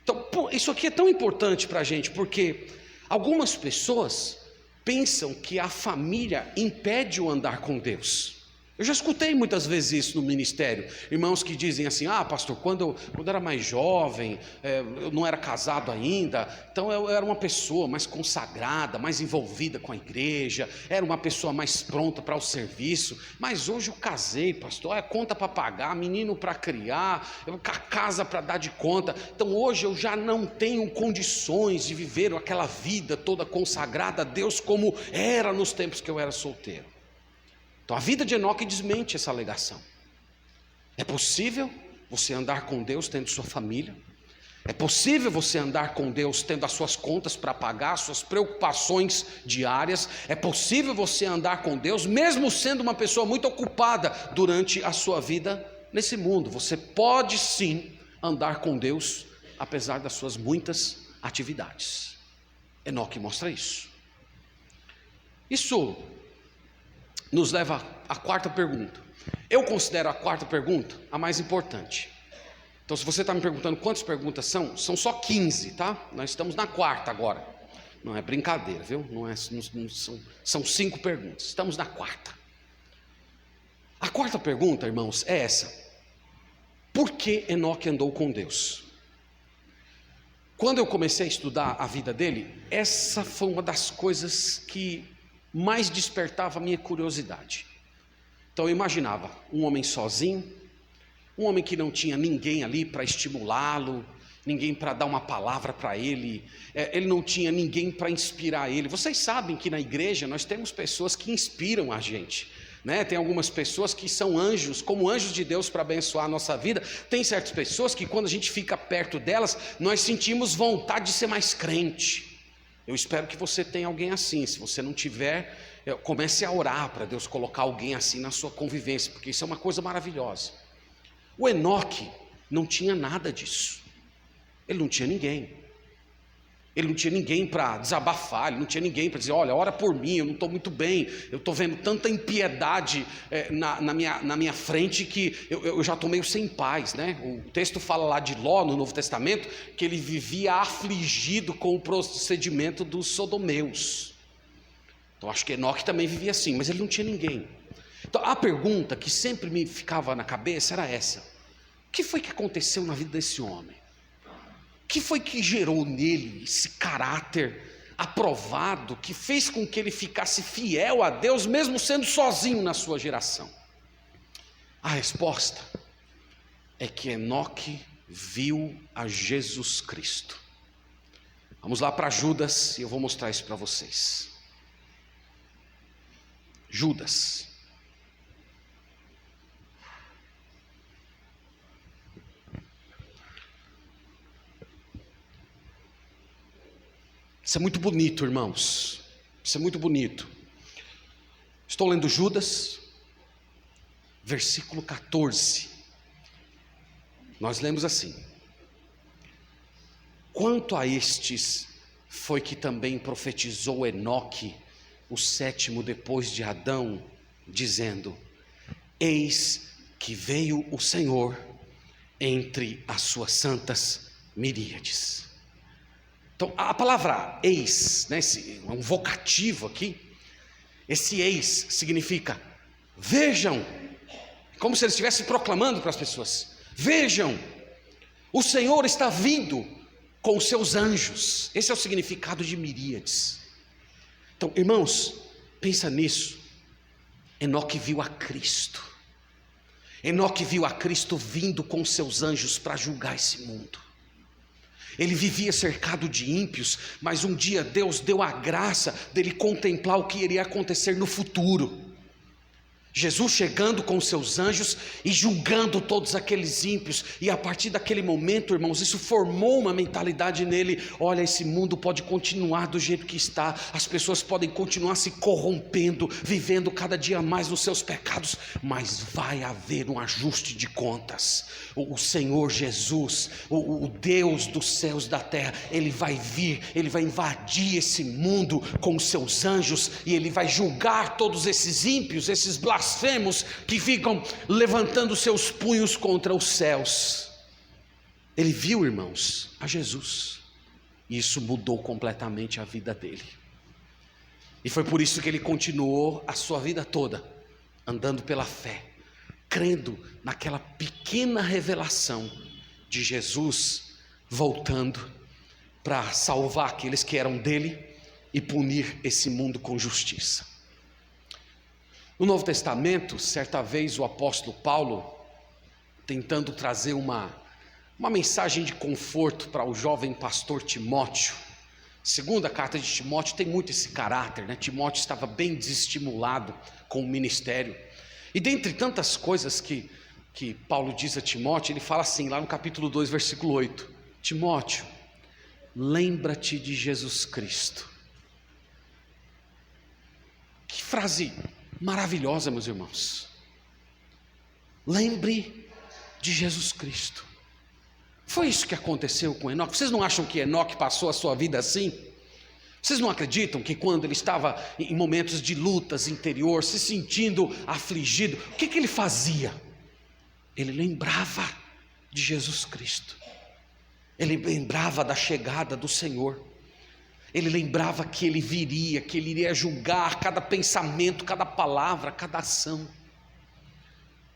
Então, isso aqui é tão importante para a gente, porque algumas pessoas pensam que a família impede o andar com Deus. Eu já escutei muitas vezes isso no ministério, irmãos que dizem assim: ah, pastor, quando eu era mais jovem, eu não era casado ainda, então eu era uma pessoa mais consagrada, mais envolvida com a igreja, era uma pessoa mais pronta para o serviço, mas hoje eu casei, pastor, conta para pagar, menino para criar, casa para dar de conta, então hoje eu já não tenho condições de viver aquela vida toda consagrada a Deus como era nos tempos que eu era solteiro. Então a vida de Enoque desmente essa alegação. É possível você andar com Deus tendo sua família, é possível você andar com Deus tendo as suas contas para pagar, suas preocupações diárias, é possível você andar com Deus mesmo sendo uma pessoa muito ocupada durante a sua vida nesse mundo. Você pode sim andar com Deus apesar das suas muitas atividades. Enoque mostra isso. Isso nos leva à quarta pergunta. Eu considero a quarta pergunta a mais importante. Então, se você está me perguntando quantas perguntas são só 15, tá? Nós estamos na quarta agora. Não é brincadeira, viu? São 5 perguntas. Estamos na quarta. A quarta pergunta, irmãos, é essa: por que Enoque andou com Deus? Quando eu comecei a estudar a vida dele, essa foi uma das coisas que mais despertava a minha curiosidade. Então eu imaginava um homem sozinho, um homem que não tinha ninguém ali para estimulá-lo, ninguém para dar uma palavra para ele, ele não tinha ninguém para inspirar ele. Vocês sabem que na igreja nós temos pessoas que inspiram a gente, né? Tem algumas pessoas que são anjos, como anjos de Deus para abençoar a nossa vida. Tem certas pessoas que quando a gente fica perto delas, nós sentimos vontade de ser mais crente. Eu espero que você tenha alguém assim. Se você não tiver, comece a orar para Deus colocar alguém assim na sua convivência, porque isso é uma coisa maravilhosa. O Enoque não tinha nada disso. Ele não tinha ninguém. Ele não tinha ninguém para desabafar, ele não tinha ninguém para dizer: olha, ora por mim, eu não estou muito bem, eu estou vendo tanta impiedade na minha frente que eu já estou meio sem paz, né? O texto fala lá de Ló no Novo Testamento, que ele vivia afligido com o procedimento dos sodomeus. Então acho que Enoque também vivia assim, mas ele não tinha ninguém. Então a pergunta que sempre me ficava na cabeça era essa: o que foi que aconteceu na vida desse homem? O que foi que gerou nele esse caráter aprovado, que fez com que ele ficasse fiel a Deus, mesmo sendo sozinho na sua geração? A resposta é que Enoque viu a Jesus Cristo. Vamos lá para Judas e eu vou mostrar isso para vocês. Judas. Isso é muito bonito, irmãos. Isso é muito bonito. Estou lendo Judas, versículo 14, nós lemos assim: quanto a estes foi que também profetizou Enoque, o sétimo depois de Adão, dizendo: eis que veio o Senhor entre as suas santas miríades. Então a palavra eis, né, é um vocativo aqui. Esse eis significa vejam, como se ele estivesse proclamando para as pessoas: vejam, o Senhor está vindo com os seus anjos. Esse é o significado de miríades. Então, irmãos, pensa nisso. Enoque viu a Cristo. Enoque viu a Cristo vindo com seus anjos para julgar esse mundo. Ele vivia cercado de ímpios, mas um dia Deus deu a graça dele contemplar o que iria acontecer no futuro. Jesus chegando com seus anjos e julgando todos aqueles ímpios, e a partir daquele momento, irmãos, isso formou uma mentalidade nele: olha, esse mundo pode continuar do jeito que está, as pessoas podem continuar se corrompendo, vivendo cada dia mais nos seus pecados, mas vai haver um ajuste de contas. O Senhor Jesus, o Deus dos céus e da terra, Ele vai vir, Ele vai invadir esse mundo com os seus anjos, e Ele vai julgar todos esses ímpios, esses blasfemos que ficam levantando seus punhos contra os céus. Ele viu, irmãos, a Jesus, e isso mudou completamente a vida dele. E foi por isso que ele continuou a sua vida toda andando pela fé, crendo naquela pequena revelação de Jesus voltando para salvar aqueles que eram dele e punir esse mundo com justiça. No Novo Testamento, certa vez o apóstolo Paulo, tentando trazer uma mensagem de conforto para o jovem pastor Timóteo. Segunda carta de Timóteo tem muito esse caráter, né? Timóteo estava bem desestimulado com o ministério. E dentre tantas coisas que Paulo diz a Timóteo, ele fala assim, lá no capítulo 2, versículo 8: Timóteo, lembra-te de Jesus Cristo. Que frase maravilhosa, meus irmãos. Lembre de Jesus Cristo. Foi isso que aconteceu com Enoque. Vocês não acham que Enoque passou a sua vida assim? Vocês não acreditam que quando ele estava em momentos de lutas interior, se sentindo afligido, o que ele fazia? Ele lembrava de Jesus Cristo. Ele lembrava da chegada do Senhor. Ele lembrava que ele viria, que ele iria julgar cada pensamento, cada palavra, cada ação.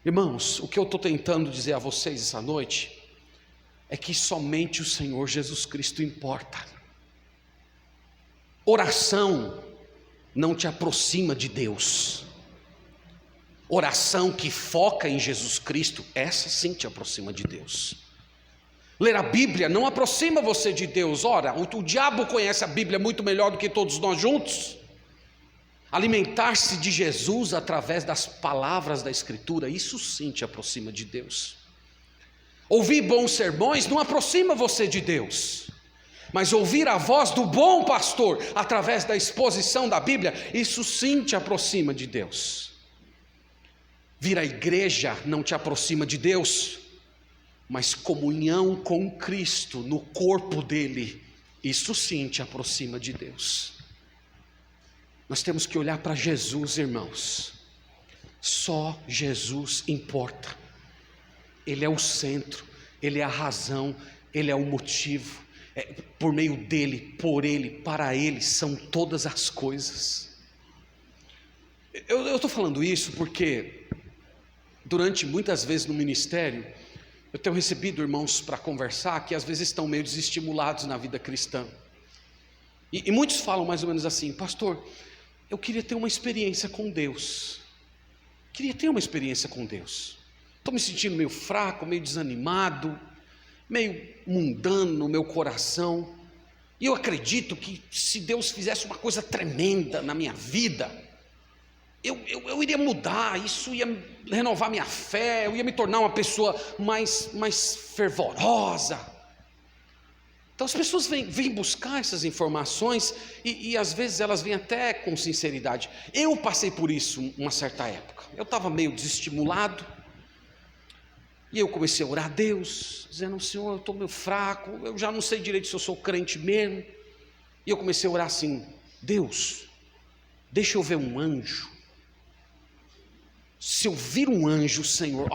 Irmãos, o que eu estou tentando dizer a vocês essa noite é que somente o Senhor Jesus Cristo importa. Oração não te aproxima de Deus. Oração que foca em Jesus Cristo, essa sim te aproxima de Deus. Ler a Bíblia não aproxima você de Deus. Ora, o diabo conhece a Bíblia muito melhor do que todos nós juntos. Alimentar-se de Jesus através das palavras da Escritura, isso sim te aproxima de Deus. Ouvir bons sermões não aproxima você de Deus, mas ouvir a voz do bom pastor através da exposição da Bíblia, isso sim te aproxima de Deus. Vir à igreja não te aproxima de Deus, mas comunhão com Cristo no corpo dele, isso sim te aproxima de Deus. Nós temos que olhar para Jesus, irmãos. Só Jesus importa. Ele é o centro, Ele é a razão, Ele é o motivo. Por meio dele, por ele, para ele são todas as coisas. Eu estou falando isso porque durante muitas vezes no ministério eu tenho recebido irmãos para conversar que às vezes estão meio desestimulados na vida cristã. E muitos falam mais ou menos assim: pastor, eu queria ter uma experiência com Deus. Queria ter uma experiência com Deus. Estou me sentindo meio fraco, meio desanimado, meio mundano no meu coração. E eu acredito que se Deus fizesse uma coisa tremenda na minha vida, eu iria mudar, isso ia renovar minha fé, eu ia me tornar uma pessoa mais fervorosa. Então as pessoas vêm buscar essas informações e às vezes elas vêm até com sinceridade. Eu passei por isso uma certa época. Eu estava meio desestimulado e eu comecei a orar a Deus, dizendo: Senhor, eu estou meio fraco, eu já não sei direito se eu sou crente mesmo. E eu comecei a orar assim: Deus, deixa eu ver um anjo. Se eu vir um anjo, Senhor,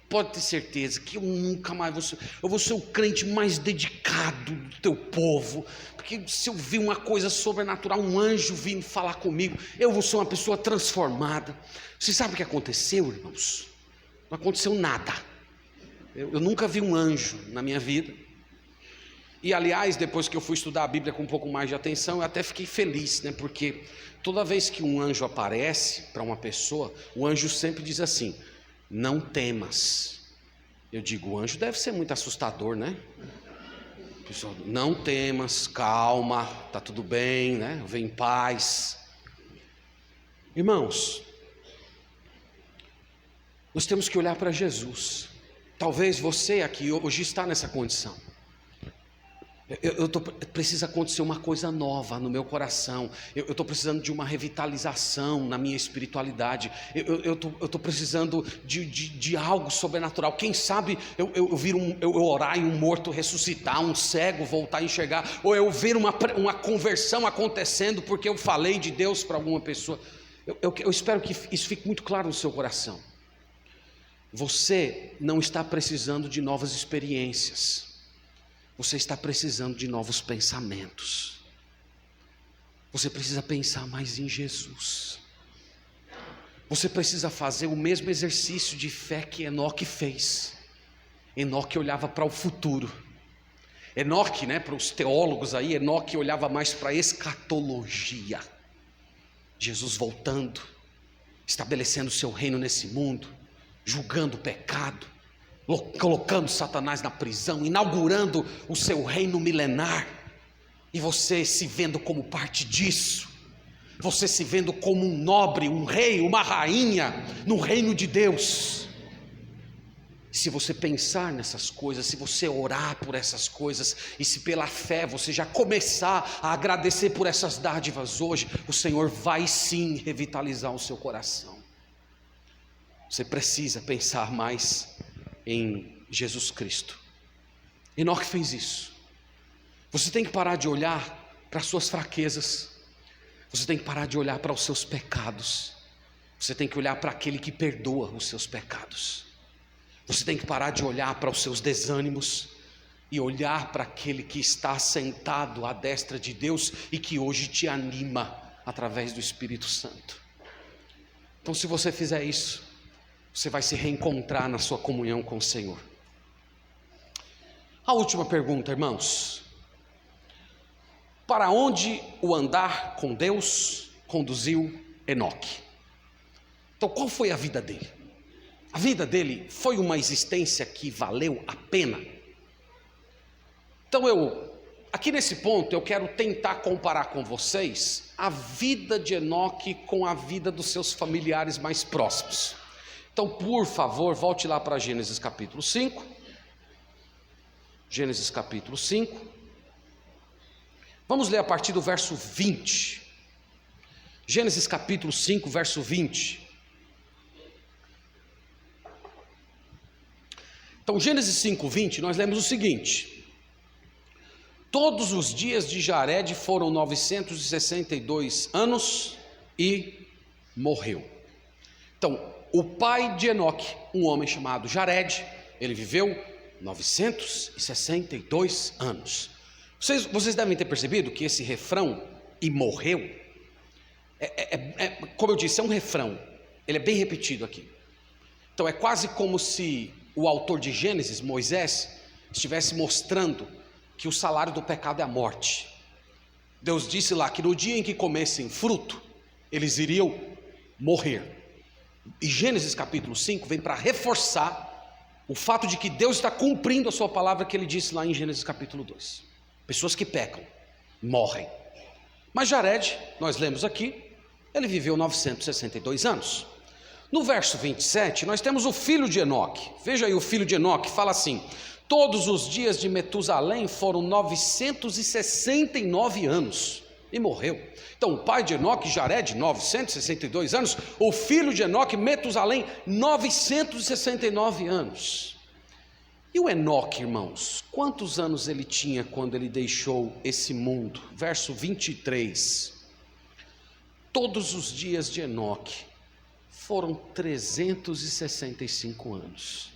pode ter certeza que eu nunca mais vou ser o crente mais dedicado do teu povo, porque se eu vir uma coisa sobrenatural, um anjo vindo falar comigo, eu vou ser uma pessoa transformada. Você sabe o que aconteceu, irmãos? Não aconteceu nada. Eu nunca vi um anjo na minha vida. E aliás, depois que eu fui estudar a Bíblia com um pouco mais de atenção, eu até fiquei feliz, né? Porque toda vez que um anjo aparece para uma pessoa, o anjo sempre diz assim: não temas. Eu digo, o anjo deve ser muito assustador, né? Pessoal, não temas, calma, tá tudo bem, né? Vem em paz. Irmãos, nós temos que olhar para Jesus. Talvez você aqui hoje está nessa condição. Precisa acontecer uma coisa nova no meu coração. Eu estou precisando de uma revitalização na minha espiritualidade. Eu estou precisando de algo sobrenatural. Quem sabe eu orar e um morto ressuscitar, um cego voltar a enxergar, ou eu ver uma conversão acontecendo porque eu falei de Deus para alguma pessoa. Eu espero que isso fique muito claro no seu coração. Você não está precisando de novas experiências. Você está precisando de novos pensamentos. Você precisa pensar mais em Jesus. Você precisa fazer o mesmo exercício de fé que Enoque fez. Enoque olhava para o futuro. Enoque, para os teólogos aí, Enoque olhava mais para a escatologia. Jesus voltando, estabelecendo o seu reino nesse mundo, julgando o pecado, colocando Satanás na prisão, inaugurando o seu reino milenar, e você se vendo como parte disso, você se vendo como um nobre, um rei, uma rainha no reino de Deus. Se você pensar nessas coisas, se você orar por essas coisas, e se pela fé você já começar a agradecer por essas dádivas hoje, o Senhor vai sim revitalizar o seu coração. Você precisa pensar mais em Jesus Cristo. Enoque fez isso. Você tem que parar de olhar para as suas fraquezas. Você tem que parar de olhar para os seus pecados. Você tem que olhar para aquele que perdoa os seus pecados. Você tem que parar de olhar para os seus desânimos e olhar para aquele que está sentado à destra de Deus e que hoje te anima através do Espírito Santo. Então, se você fizer isso, você vai se reencontrar na sua comunhão com o Senhor. A última pergunta, irmãos: para onde o andar com Deus conduziu Enoque? Então, qual foi a vida dele? A vida dele foi uma existência que valeu a pena? Então aqui nesse ponto, eu quero tentar comparar com vocês a vida de Enoque com a vida dos seus familiares mais próximos. Então, por favor, volte lá para Gênesis capítulo 5. Gênesis capítulo 5. Vamos ler a partir do verso 20. Gênesis capítulo 5, verso 20. Então, Gênesis 5, 20, nós lemos o seguinte: todos os dias de Jared foram 962 anos e morreu. Então, o pai de Enoque, um homem chamado Jared, ele viveu 962 anos. Vocês devem ter percebido que esse refrão, e morreu, como eu disse, é um refrão, ele é bem repetido aqui. Então é quase como se o autor de Gênesis, Moisés, estivesse mostrando que o salário do pecado é a morte. Deus disse lá que no dia em que comessem fruto, eles iriam morrer. E Gênesis capítulo 5 vem para reforçar o fato de que Deus está cumprindo a sua palavra que ele disse lá em Gênesis capítulo 2. Pessoas que pecam, morrem. Mas Jared, nós lemos aqui, ele viveu 962 anos. No verso 27, nós temos o filho de Enoque. Veja aí, o filho de Enoque fala assim: Todos os dias de Metusalém foram 969 anos e morreu. Então o pai de Enoque, Jared, 962 anos, o filho de Enoque, Metusalém, 969 anos. E o Enoque, irmãos, quantos anos ele tinha quando ele deixou esse mundo? Verso 23. Todos os dias de Enoque foram 365 anos.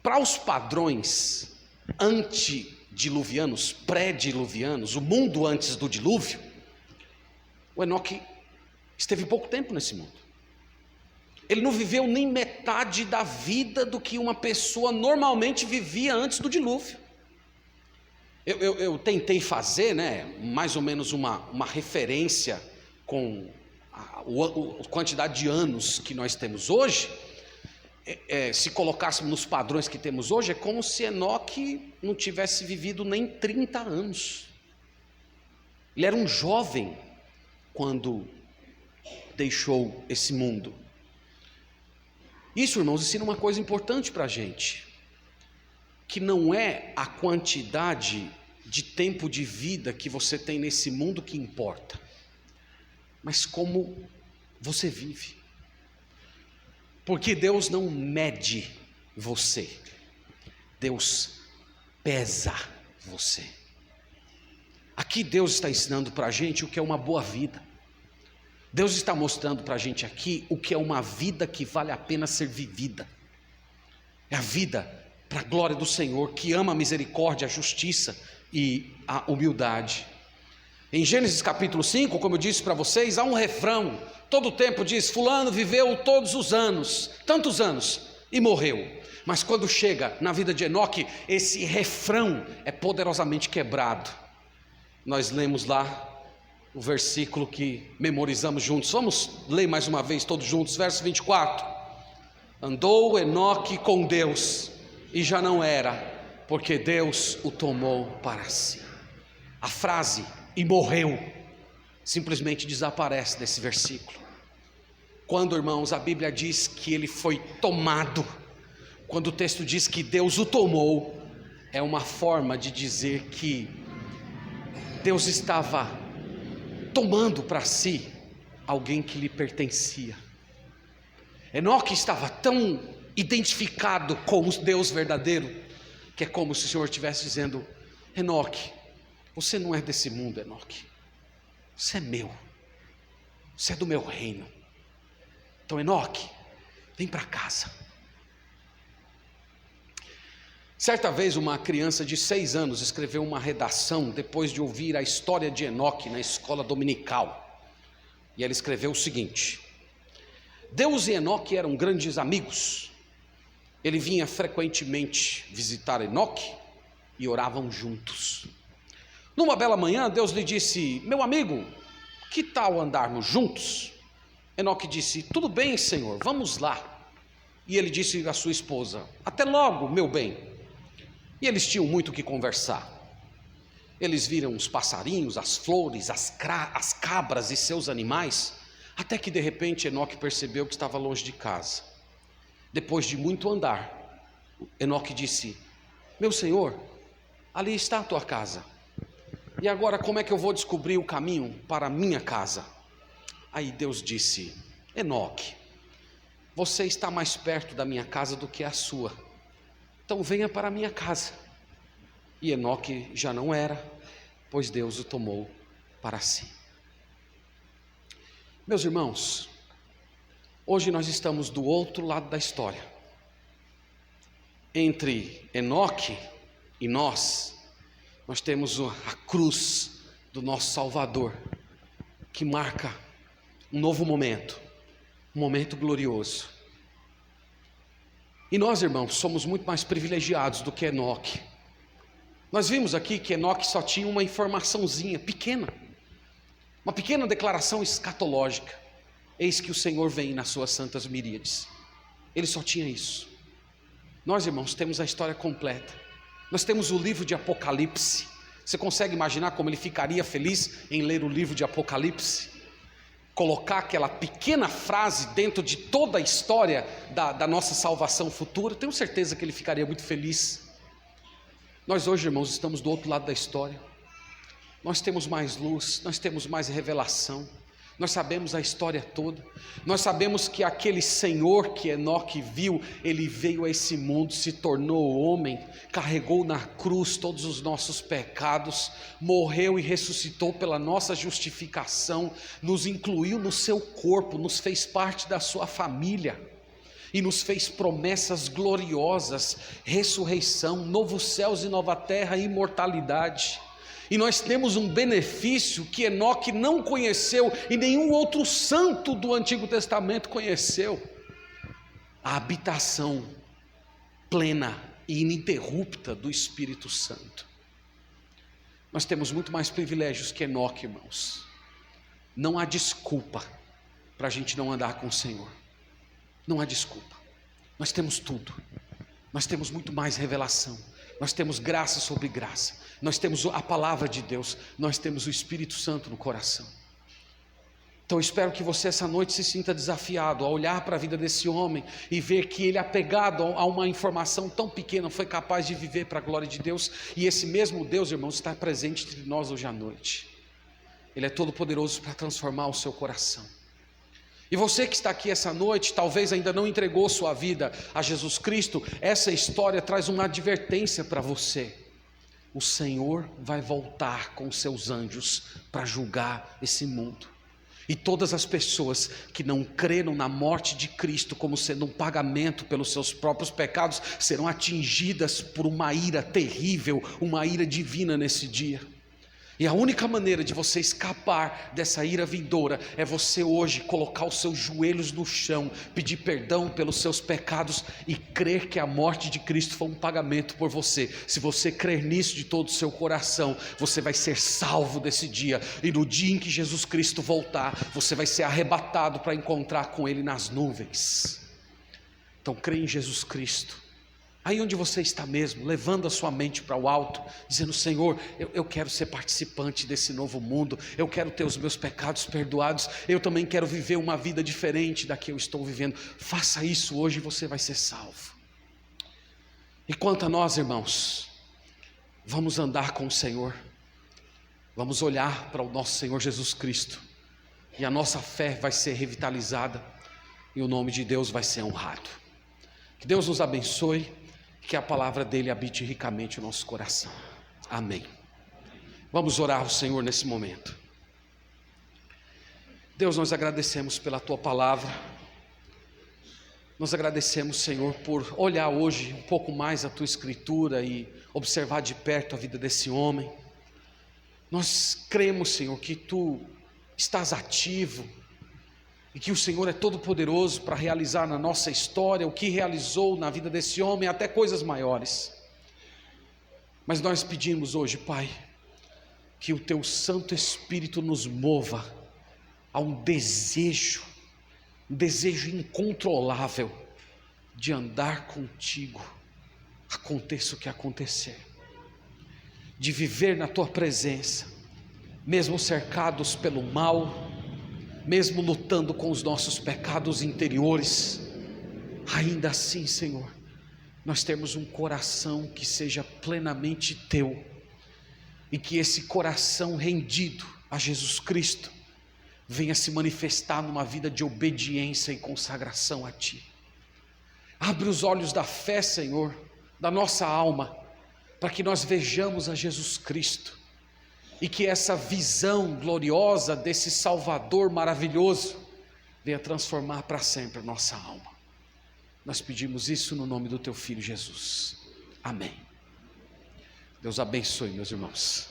Para os padrões antediluvianos, pré-diluvianos, o mundo antes do dilúvio, o Enoque esteve pouco tempo nesse mundo. Ele não viveu nem metade da vida do que uma pessoa normalmente vivia antes do dilúvio. Eu tentei fazer, mais ou menos uma referência com a quantidade de anos que nós temos hoje. Se colocássemos nos padrões que temos hoje, é como se Enoque não tivesse vivido nem 30 anos. Ele era um jovem quando deixou esse mundo. Isso, irmãos, ensina uma coisa importante para a gente, que não é a quantidade de tempo de vida que você tem nesse mundo que importa, mas como você vive. Porque Deus não mede você, Deus pesa você. Aqui Deus está ensinando para a gente o que é uma boa vida. Deus está mostrando para a gente aqui o que é uma vida que vale a pena ser vivida. É a vida para a glória do Senhor, que ama a misericórdia, a justiça e a humildade. Em Gênesis capítulo 5, como eu disse para vocês, há um refrão, todo o tempo diz, fulano viveu todos os anos, tantos anos, e morreu. Mas quando chega na vida de Enoque, esse refrão é poderosamente quebrado. Nós lemos lá o versículo que memorizamos juntos. Vamos ler mais uma vez todos juntos, verso 24. Andou Enoque com Deus, e já não era, porque Deus o tomou para si. A frase, e morreu, simplesmente desaparece desse versículo. Quando, irmãos, a Bíblia diz que ele foi tomado, quando o texto diz que Deus o tomou, é uma forma de dizer que Deus estava tomando para si alguém que lhe pertencia. Enoque estava tão identificado com o Deus verdadeiro, que é como se o Senhor estivesse dizendo, Enoque, você não é desse mundo, Enoque, você é meu, você é do meu reino. Então, Enoque, vem para casa. Certa vez uma criança de 6 anos escreveu uma redação depois de ouvir a história de Enoque na escola dominical. E ela escreveu o seguinte: Deus e Enoque eram grandes amigos. Ele vinha frequentemente visitar Enoque e oravam juntos. Numa bela manhã, Deus lhe disse, meu amigo, que tal andarmos juntos? Enoque disse, tudo bem, Senhor, vamos lá. E ele disse à sua esposa, até logo, meu bem. E eles tinham muito o que conversar. Eles viram os passarinhos, as flores, as cabras e seus animais, até que de repente Enoque percebeu que estava longe de casa. Depois de muito andar, Enoque disse, meu Senhor, ali está a tua casa. E agora como é que eu vou descobrir o caminho para a minha casa? Aí Deus disse, Enoque, você está mais perto da minha casa do que a sua. Então venha para a minha casa. E Enoque já não era, pois Deus o tomou para si. Meus irmãos, hoje nós estamos do outro lado da história. Entre Enoque e nós temos a cruz do nosso Salvador, que marca um novo momento, um momento glorioso. E nós, irmãos, somos muito mais privilegiados do que Enoque. Nós vimos aqui que Enoque só tinha uma informaçãozinha pequena, uma pequena declaração escatológica. Eis que o Senhor vem nas suas santas miríades. Ele só tinha isso. Nós, irmãos, temos a história completa. Nós temos o livro de Apocalipse. Você consegue imaginar como ele ficaria feliz em ler o livro de Apocalipse? colocar aquela pequena frase dentro de toda a história da nossa salvação futura, tenho certeza que ele ficaria muito feliz. Nós hoje, irmãos, estamos do outro lado da história. Nós temos mais luz, nós temos mais revelação, nós sabemos a história toda. Nós sabemos que aquele Senhor que Enoque viu, ele veio a esse mundo, se tornou homem, carregou na cruz todos os nossos pecados, morreu e ressuscitou pela nossa justificação, nos incluiu no seu corpo, nos fez parte da sua família e nos fez promessas gloriosas, ressurreição, novos céus e nova terra, imortalidade. E nós temos um benefício que Enoque não conheceu e nenhum outro santo do Antigo Testamento conheceu: a habitação plena e ininterrupta do Espírito Santo. Nós temos muito mais privilégios que Enoque, irmãos. Não há desculpa para a gente não andar com o Senhor. Não há desculpa. Nós temos tudo. Nós temos muito mais revelação. Nós temos graça sobre graça, nós temos a palavra de Deus, nós temos o Espírito Santo no coração. Então eu espero que você essa noite se sinta desafiado a olhar para a vida desse homem e ver que ele, apegado a uma informação tão pequena, foi capaz de viver para a glória de Deus. E esse mesmo Deus, irmãos, está presente entre nós hoje à noite. Ele é todo poderoso para transformar o seu coração. E você que está aqui essa noite, talvez ainda não entregou sua vida a Jesus Cristo, essa história traz uma advertência para você. O Senhor vai voltar com seus anjos para julgar esse mundo. E todas as pessoas que não creram na morte de Cristo como sendo um pagamento pelos seus próprios pecados, serão atingidas por uma ira terrível, uma ira divina nesse dia. E a única maneira de você escapar dessa ira vindoura é você hoje colocar os seus joelhos no chão, pedir perdão pelos seus pecados e crer que a morte de Cristo foi um pagamento por você. Se você crer nisso de todo o seu coração, você vai ser salvo desse dia. E no dia em que Jesus Cristo voltar, você vai ser arrebatado para encontrar com Ele nas nuvens. Então crê em Jesus Cristo. Aí onde você está mesmo, levando a sua mente para o alto, dizendo: Senhor, eu quero ser participante desse novo mundo, eu quero ter os meus pecados perdoados, eu também quero viver uma vida diferente da que eu estou vivendo. Faça isso hoje e você vai ser salvo. E quanto a nós, irmãos, vamos andar com o Senhor, vamos olhar para o nosso Senhor Jesus Cristo, e a nossa fé vai ser revitalizada, e o nome de Deus vai ser honrado. Que Deus nos abençoe, que a palavra dele habite ricamente o nosso coração. Amém. Vamos orar ao Senhor nesse momento. Deus, nós agradecemos pela tua palavra. Nós agradecemos, Senhor, por olhar hoje um pouco mais a tua escritura e observar de perto a vida desse homem. Nós cremos, Senhor, que tu estás ativo e que o Senhor é todo poderoso para realizar na nossa história o que realizou na vida desse homem, até coisas maiores. Mas nós pedimos hoje, Pai, que o teu Santo Espírito nos mova a um desejo incontrolável de andar contigo, aconteça o que acontecer, de viver na tua presença, mesmo cercados pelo mal, mesmo lutando com os nossos pecados interiores. Ainda assim, Senhor, nós temos um coração que seja plenamente teu, e que esse coração rendido a Jesus Cristo venha se manifestar numa vida de obediência e consagração a ti. Abre os olhos da fé, Senhor, da nossa alma, para que nós vejamos a Jesus Cristo, e que essa visão gloriosa desse Salvador maravilhoso venha transformar para sempre a nossa alma. Nós pedimos isso no nome do teu Filho Jesus. Amém. Deus abençoe, meus irmãos.